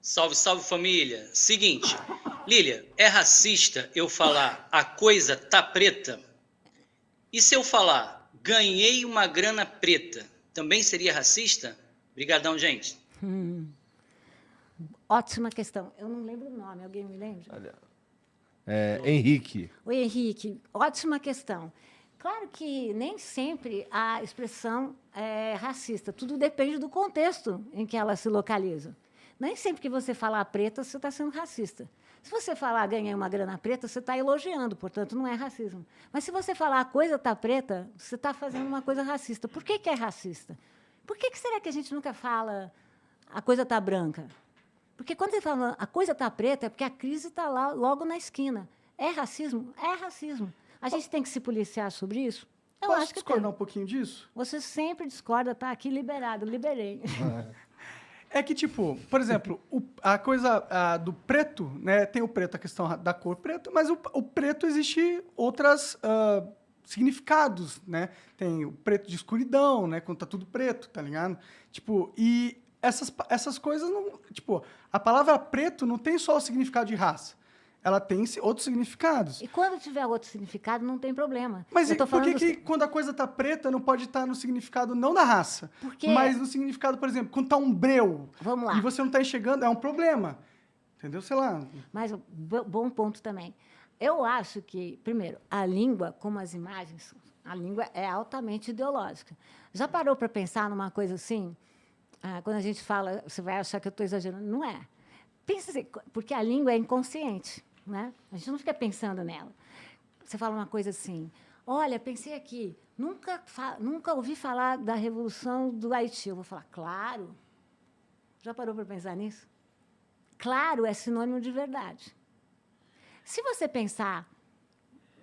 Salve, salve família. Seguinte, Lília, é racista eu falar a coisa tá preta? E se eu falar ganhei uma grana preta, também seria racista? Obrigadão, gente. Ótima questão. Eu não lembro o nome, alguém me lembra? Olha, Henrique. Oi, Henrique, ótima questão. Claro que nem sempre a expressão é racista, tudo depende do contexto em que ela se localiza. Nem sempre que você falar preta, você está sendo racista. Se você falar ganhei uma grana preta, você está elogiando, portanto, não é racismo. Mas se você falar a coisa está preta, você está fazendo uma coisa racista. Por que é racista? Por que será que a gente nunca fala a coisa está branca? Porque quando você fala a coisa está preta, é porque a crise está lá logo na esquina. É racismo? É racismo. A gente tem que se policiar sobre isso? Eu Posso acho que discordar tem. um pouquinho disso? Você sempre discorda, está aqui liberado, liberei. É que, tipo, por exemplo, a coisa do preto, né? Tem o preto, a questão da cor preta, mas o preto existe outros significados, né? Tem o preto de escuridão, né? Quando tá tudo preto, tá ligado? Tipo, e essas coisas não... Tipo, a palavra preto não tem só o significado de raça. Ela tem outros significados. E quando tiver outro significado, não tem problema. Mas eu tô por falando que quando a coisa tá preta não pode estar no significado não da raça? Porque- Mas no significado, por exemplo, quando tá um breu Vamos lá. e você não tá enxergando, é um problema. Entendeu? Sei lá. Mas bom ponto também. Eu acho que, primeiro, a língua, como as imagens, a língua é altamente ideológica. Já parou para pensar numa coisa assim? Quando a gente fala, você vai achar que eu estou exagerando. Não é. Pensa assim, porque a língua é inconsciente, né? A gente não fica pensando nela. Você fala uma coisa assim, olha, pensei aqui, nunca ouvi falar da Revolução do Haiti. Eu vou falar, claro. Já parou para pensar nisso? Claro é sinônimo de verdade. Se você pensar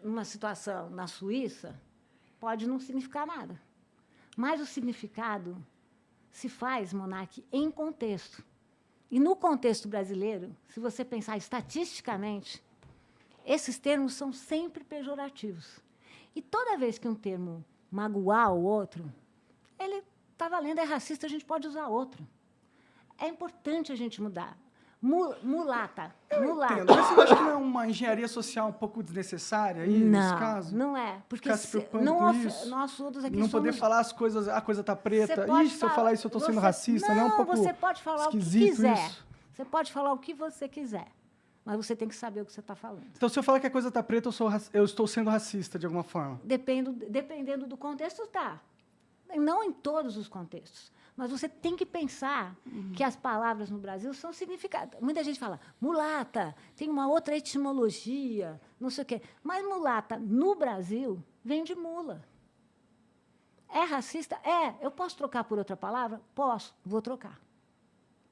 numa situação na Suíça, pode não significar nada. Mas o significado se faz, Monark, em contexto. E no contexto brasileiro, se você pensar estatisticamente, esses termos são sempre pejorativos. E toda vez que um termo magoar o outro, ele está valendo, é racista, a gente pode usar outro. É importante a gente mudar. Mulata. Entendo. Mas você não acha que não é uma engenharia social um pouco desnecessária aí, nesse caso? Não é. Porque Ficar se preocupando com isso? nós todos aqui Não somos... poder falar as coisas, a coisa tá preta. Você pode Ixi, se eu falar isso, eu tô sendo racista, não, né? É um pouco você pode falar o que esquisito quiser. isso. Você pode falar o que você quiser. Mas você tem que saber o que você está falando. Então, se eu falar que a coisa tá preta, eu estou sendo racista de alguma forma. Dependendo do contexto, tá. Não em todos os contextos. Mas você tem que pensar que as palavras no Brasil são significadas. Muita gente fala, mulata, tem uma outra etimologia, não sei o quê. Mas mulata, no Brasil, vem de mula. É racista? É. Eu posso trocar por outra palavra? Posso. Vou trocar.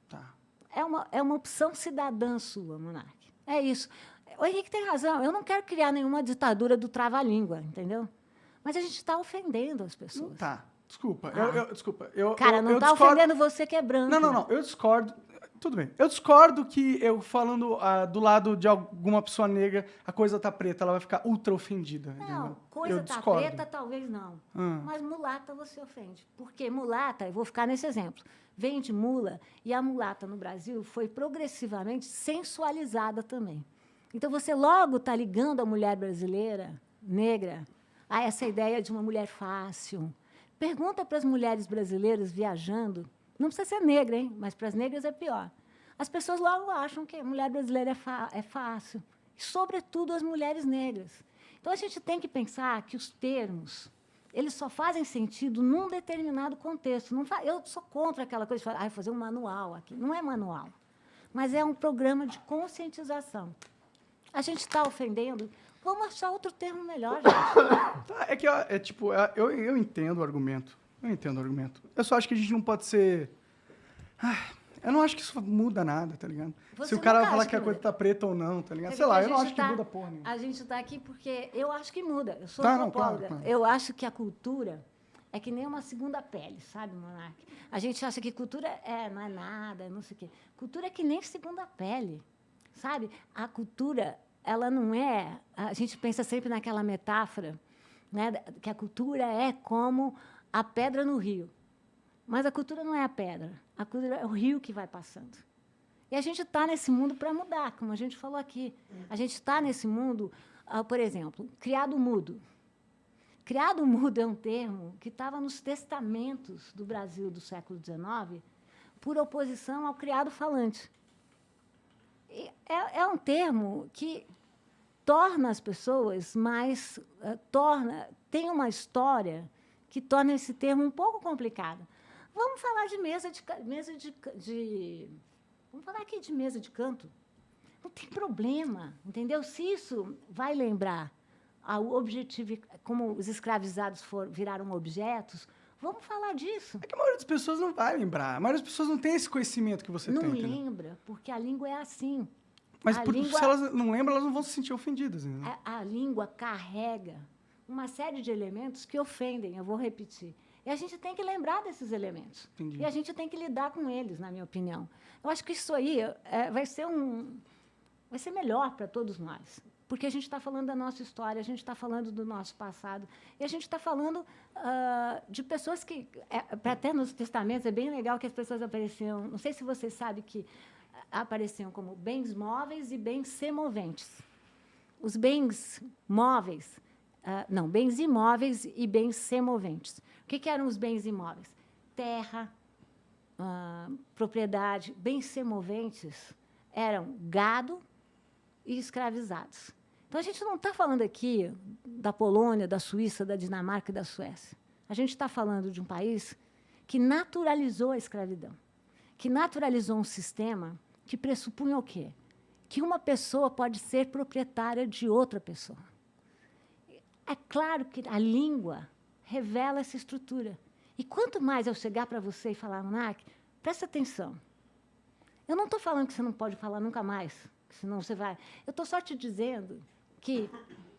Tá. É uma opção cidadã sua, Monark. É isso. O Henrique tem razão. Eu não quero criar nenhuma ditadura do trava-língua, entendeu? Mas a gente está ofendendo as pessoas. Não tá. Desculpa. Desculpa. Cara, não está discordo. ofendendo você que é branco. Não. Eu discordo. Tudo bem. Eu discordo que eu falando do lado de alguma pessoa negra, a coisa tá preta, ela vai ficar ultra ofendida. Não, entendeu? coisa Eu tá discordo. preta, talvez não. Mas mulata você ofende. Porque mulata, eu vou ficar nesse exemplo, vem de mula, e a mulata no Brasil foi progressivamente sensualizada também. Então, você logo está ligando a mulher brasileira, negra, a essa ideia de uma mulher fácil. Pergunta para as mulheres brasileiras viajando, não precisa ser negra, hein? Mas para as negras é pior. As pessoas logo acham que a mulher brasileira é fácil, e, sobretudo, as mulheres negras. Então, a gente tem que pensar que os termos eles só fazem sentido num determinado contexto. Eu sou contra aquela coisa de falar, fazer um manual aqui. Não é manual, mas é um programa de conscientização. A gente está ofendendo, vamos achar outro termo melhor, gente. Tá, é que eu entendo o argumento. Eu só acho que a gente não pode ser. Eu não acho que isso muda nada, tá ligado? Você Se o cara nunca falar acha que a que coisa muda? tá preta ou não, tá ligado? Quer Sei dizer lá, que eu a não gente acho que muda porra nenhuma. A gente está aqui porque eu acho que muda. Eu sou Tá, não, antropóloga. claro. Eu acho que a cultura é que nem uma segunda pele, sabe, Monark? A gente acha que cultura não é nada, não sei o quê. Cultura é que nem segunda pele, sabe? A cultura, ela não é... A gente pensa sempre naquela metáfora, né, que a cultura é como a pedra no rio. Mas a cultura não é a pedra. A cultura é o rio que vai passando. E a gente está nesse mundo para mudar, como a gente falou aqui. A gente está nesse mundo, por exemplo, criado mudo. Criado mudo é um termo que estava nos testamentos do Brasil do século XIX, por oposição ao criado falante. E é um termo que torna as pessoas mais... tem uma história que torna esse termo um pouco complicado. Vamos falar de vamos falar aqui de mesa de canto. Não tem problema, entendeu? Se isso vai lembrar ao objetivo, como os escravizados viraram objetos, vamos falar disso. É que a maioria das pessoas não vai lembrar. A maioria das pessoas não tem esse conhecimento que você Não tem. Não lembra, porque a língua é assim. Mas língua, se elas não lembram, elas não vão se sentir ofendidas. Né? A língua carrega uma série de elementos que ofendem, eu vou repetir. E a gente tem que lembrar desses elementos. Entendi. E a gente tem que lidar com eles, na minha opinião. Eu acho que isso aí vai ser melhor para todos nós. Porque a gente está falando da nossa história, a gente está falando do nosso passado, e a gente está falando de pessoas que... para até nos testamentos, é bem legal que as pessoas apareciam... Não sei se você sabe que apareciam como bens móveis e bens semoventes. Os bens móveis... bens imóveis e bens semoventes. O que eram os bens imóveis? Terra, propriedade. Bens semoventes eram gado e escravizados. Então, a gente não está falando aqui da Polônia, da Suíça, da Dinamarca e da Suécia. A gente está falando de um país que naturalizou a escravidão, que naturalizou um sistema que pressupunha o quê? Que uma pessoa pode ser proprietária de outra pessoa. É claro que a língua revela essa estrutura. E quanto mais eu chegar para você e falar, Monark, presta atenção. Eu não estou falando que você não pode falar nunca mais, senão você vai... Eu estou só te dizendo que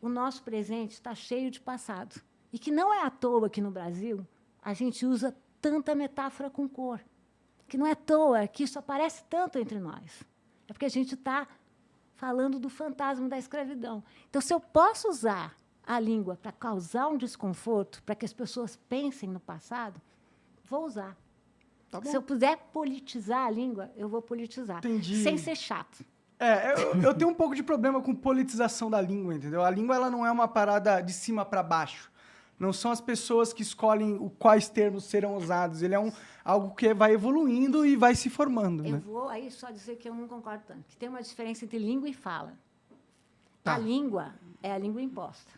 o nosso presente está cheio de passado. E que não é à toa que, no Brasil, a gente usa tanta metáfora com cor. Que não é à toa que isso aparece tanto entre nós. É porque a gente está falando do fantasma da escravidão. Então, se eu posso usar a língua para causar um desconforto, para que as pessoas pensem no passado, vou usar. Tá bom. Se eu puder politizar a língua, eu vou politizar. Entendi. Sem ser chato. Eu tenho um pouco de problema com politização da língua, entendeu? A língua ela não é uma parada de cima para baixo. Não são as pessoas que escolhem quais termos serão usados. Ele é algo que vai evoluindo e vai se formando. Eu né? vou aí só dizer que eu não concordo tanto. Que tem uma diferença entre língua e fala. Tá. A língua é a língua imposta.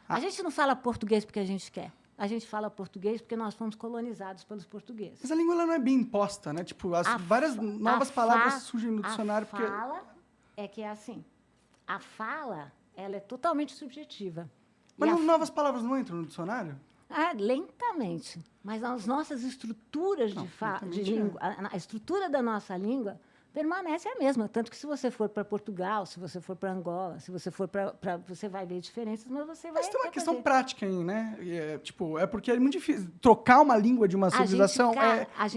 A gente não fala português porque a gente quer. A gente fala português porque nós fomos colonizados pelos portugueses. Mas a língua ela não é bem imposta, né? Tipo, várias novas palavras surgem no dicionário. A fala é que é assim. A fala, ela é totalmente subjetiva. Mas novas palavras não entram no dicionário? Lentamente. Mas as nossas estruturas de língua, a estrutura da nossa língua permanece a mesma. Tanto que, se você for para Portugal, se você for para Angola, se você for para... Você vai ver diferenças, mas você vai... Mas tem uma questão prática aí, né? É porque é muito difícil. Trocar uma língua de uma civilização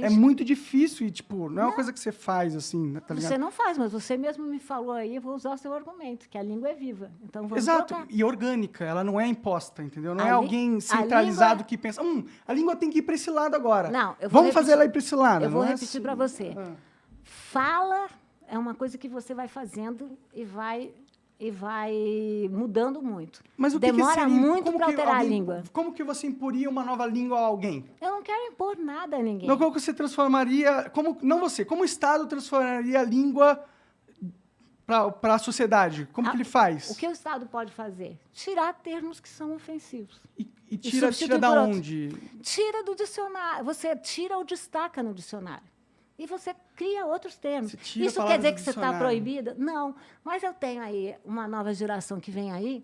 é muito difícil e, tipo, não é uma coisa que você faz, assim, tá ligado? Você não faz, mas você mesmo me falou aí, eu vou usar o seu argumento, que a língua é viva. Então, vamos Exato. trocar. E orgânica. Ela não é imposta, entendeu? Não é alguém centralizado que pensa, a língua tem que ir para esse lado agora. Não, eu vou Vamos fazer ela ir para esse lado. Eu vou não repetir para você. Fala é uma coisa que você vai fazendo e vai mudando muito. Mas o Demora seria, muito para alterar a língua. Como que você imporia uma nova língua a alguém? Eu não quero impor nada a ninguém. Não, como que você transformaria... Como o Estado transformaria a língua para a sociedade? Como que ele faz? O que o Estado pode fazer? Tirar termos que são ofensivos. E tira da onde? Tira do dicionário. Você tira ou destaca no dicionário. E você cria outros termos. Isso quer dizer que você está proibida? Não. Mas eu tenho aí uma nova geração que vem aí,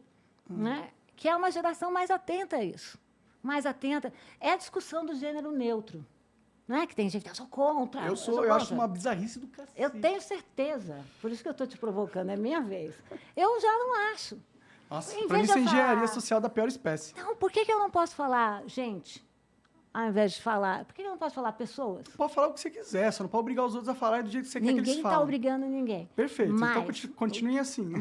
né, que é uma geração mais atenta a isso. Mais atenta. É a discussão do gênero neutro. Não é que tem gente que eu sou contra. Eu acho uma bizarrice do cacete. Eu tenho certeza. Por isso que eu estou te provocando, é minha vez. Eu já não acho. Nossa, para mim isso é engenharia social da pior espécie. Não, por que eu não posso falar gente? Ao invés de falar... Por que eu não posso falar pessoas? Pode falar o que você quiser, só não pode obrigar os outros a falar do jeito que você quer que eles falem. Ninguém está obrigando ninguém. Perfeito, então continue assim.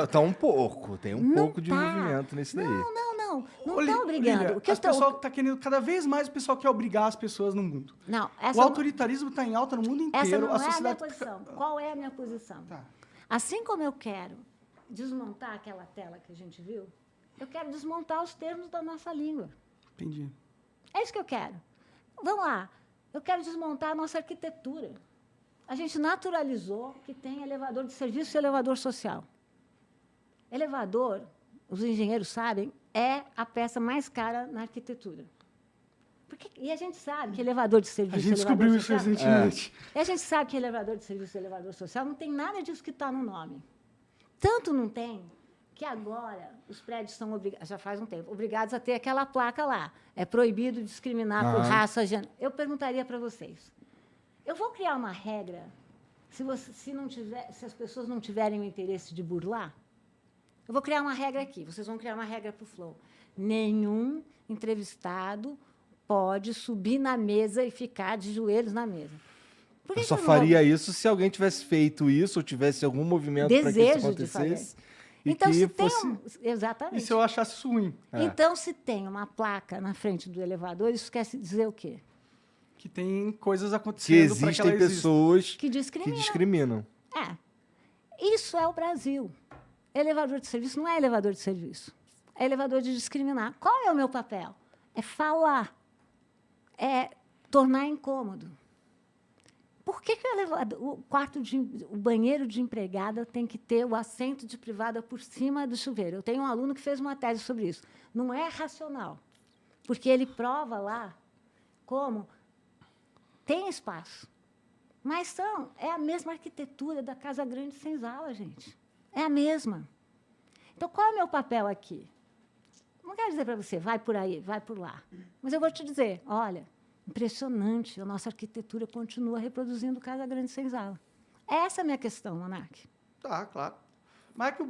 Tá um pouco, tem um pouco de movimento nisso daí. Não. Não Ô, estão obrigando. Lília, O que eu as tô- pessoal tá querendo, cada vez mais o pessoal quer obrigar as pessoas no mundo. Não, O autoritarismo está em alta no mundo inteiro. essa não a é a minha sociedade posição. Qual é a minha posição? Tá. Assim como eu quero desmontar aquela tela que a gente viu, eu quero desmontar os termos da nossa língua. Entendi. É isso que eu quero. Vamos lá. Eu quero desmontar a nossa arquitetura. A gente naturalizou que tem elevador de serviço e elevador social. Elevador, os engenheiros sabem, é a peça mais cara na arquitetura. E a gente sabe que elevador de serviço A gente e elevador descobriu isso social... recentemente. E a gente sabe que elevador de serviço e elevador social não tem nada disso que está no nome. Tanto não tem que agora os prédios são obrigados, já faz um tempo, obrigados a ter aquela placa lá. É proibido discriminar por raça, gênero. Eu perguntaria para vocês, eu vou criar uma regra se as pessoas não tiverem o interesse de burlar? Eu vou criar uma regra aqui, vocês vão criar uma regra para o Flow. Nenhum entrevistado pode subir na mesa e ficar de joelhos na mesa. Por que Eu só que eu não faria isso se alguém tivesse feito isso ou tivesse algum movimento para que isso Desejo de fazer. acontecesse. E Então, que se tem fosse... exatamente. E se eu achasse isso ruim? Então, se tem uma placa na frente do elevador, isso quer dizer o quê? Que tem coisas Que acontecendo para que ela existem exista. pessoas Que discrimina. que discriminam. É. Isso é o Brasil. Elevador de serviço não é elevador de serviço. É elevador de discriminar. Qual é o meu papel? É falar. É tornar incômodo. Por que o banheiro de empregada tem que ter o assento de privada por cima do chuveiro? Eu tenho um aluno que fez uma tese sobre isso. Não é racional, porque ele prova lá como tem espaço, mas é a mesma arquitetura da Casa Grande Senzala, gente. É a mesma. Então, qual é o meu papel aqui? Não quero dizer para você, vai por aí, vai por lá. Mas eu vou te dizer, olha, impressionante, a nossa arquitetura continua reproduzindo Casa Grande Senzala. Essa é a minha questão, Monark. Tá, claro. Mas é que